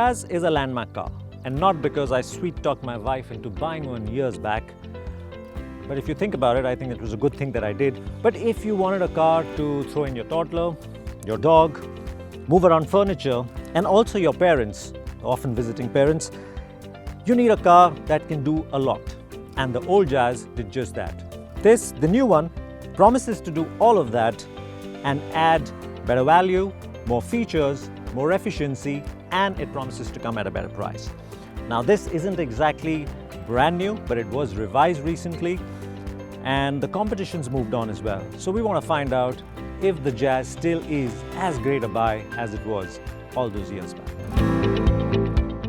Jazz is a landmark car, and not because I sweet-talked my wife into buying one years back. But if you think about it, I think it was a good thing that I did. But if you wanted a car to throw in your toddler, your dog, move around furniture, and also your parents, often visiting parents, you need a car that can do a lot. And the old Jazz did just that. This, the new one, promises to do all of that and add better value, more features, more efficiency, and it promises to come at a better price. Now, this isn't exactly brand new, but it was revised recently, and the competition's moved on as well. So we want to find out if the Jazz still is as great a buy as it was all those years back.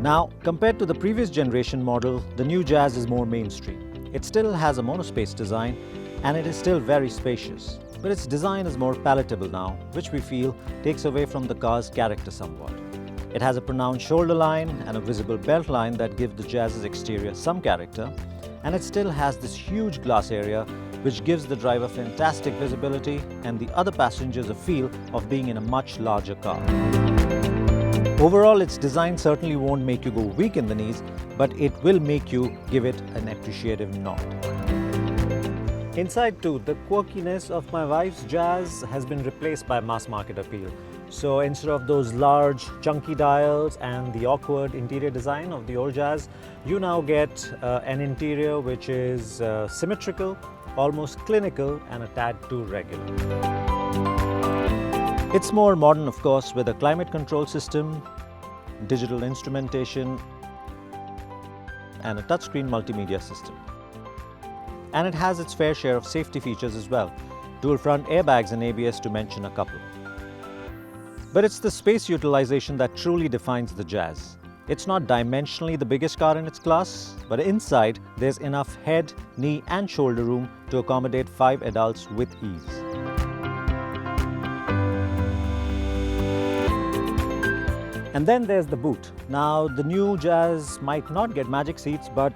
Now, compared to the previous generation model, the new Jazz is more mainstream. It still has a monospace design, and it is still very spacious. But its design is more palatable now, which we feel takes away from the car's character somewhat. It has a pronounced shoulder line and a visible belt line that give the Jazz's exterior some character, and it still has this huge glass area which gives the driver fantastic visibility and the other passengers a feel of being in a much larger car. Overall, its design certainly won't make you go weak in the knees, but it will make you give it an appreciative nod. Inside too, the quirkiness of my wife's Jazz has been replaced by mass market appeal. So instead of those large chunky dials and the awkward interior design of the old Jazz, you now get an interior which is symmetrical, almost clinical, and a tad too regular. It's more modern, of course, with a climate control system, digital instrumentation, and a touchscreen multimedia system. And it has its fair share of safety features as well, dual front airbags and ABS to mention a couple. But it's the space utilization that truly defines the Jazz. It's not dimensionally the biggest car in its class, but inside there's enough head, knee and shoulder room to accommodate 5 adults with ease. And then there's the boot. Now, the new Jazz might not get magic seats, but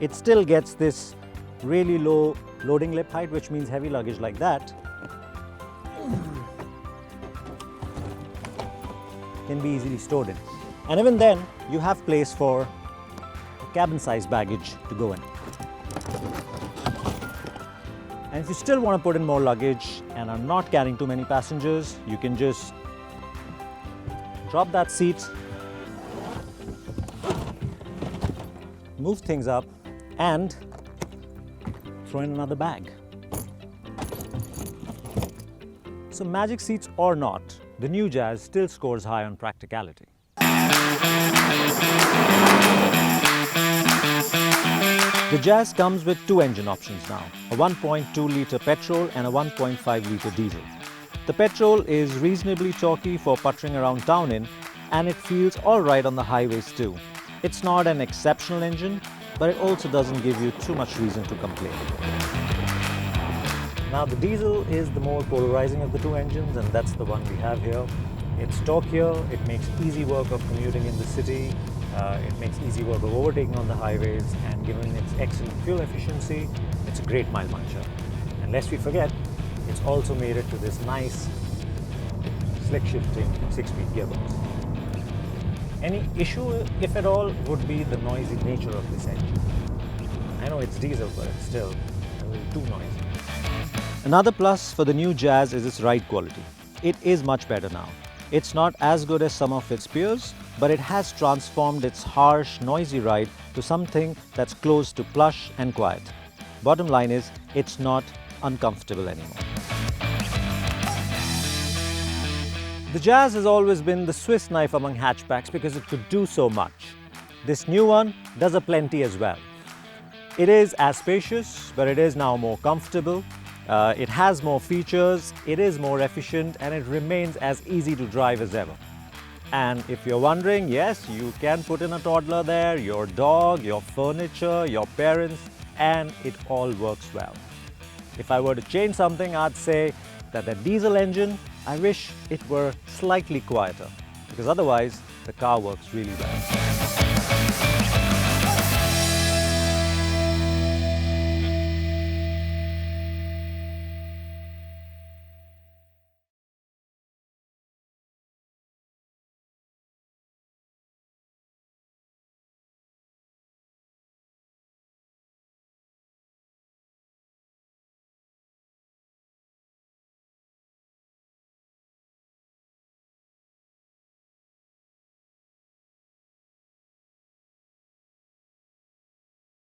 it still gets this really low loading lip height, which means heavy luggage like that can be easily stored in. And even then, you have place for cabin-sized baggage to go in. And if you still want to put in more luggage and are not carrying too many passengers, you can just drop that seat, move things up, and throw in another bag. So magic seats or not, the new Jazz still scores high on practicality. The Jazz comes with 2 engine options now, a 1.2-litre petrol and a 1.5-litre diesel. The petrol is reasonably torquey for puttering around town in, and it feels alright on the highways too. It's not an exceptional engine, but it also doesn't give you too much reason to complain. Now, the diesel is the more polarizing of the 2 engines, and that's the one we have here. It's torquier, it makes easy work of commuting in the city, it makes easy work of overtaking on the highways, and given its excellent fuel efficiency, it's a great mile muncher. And lest we forget, it's also made it to this nice, slick shifting 6-speed gearbox. Any issue, if at all, would be the noisy nature of this engine. I know it's diesel, but it's still a little too noisy. Another plus for the new Jazz is its ride quality. It is much better now. It's not as good as some of its peers, but it has transformed its harsh, noisy ride to something that's close to plush and quiet. Bottom line is, it's not uncomfortable anymore. The Jazz has always been the Swiss knife among hatchbacks because it could do so much. This new one does aplenty as well. It is as spacious, but it is now more comfortable. It has more features, it is more efficient, and it remains as easy to drive as ever. And if you're wondering, yes, you can put in a toddler there, your dog, your furniture, your parents, and it all works well. If I were to change something, I'd say that the diesel engine, I wish it were slightly quieter, because otherwise the car works really well.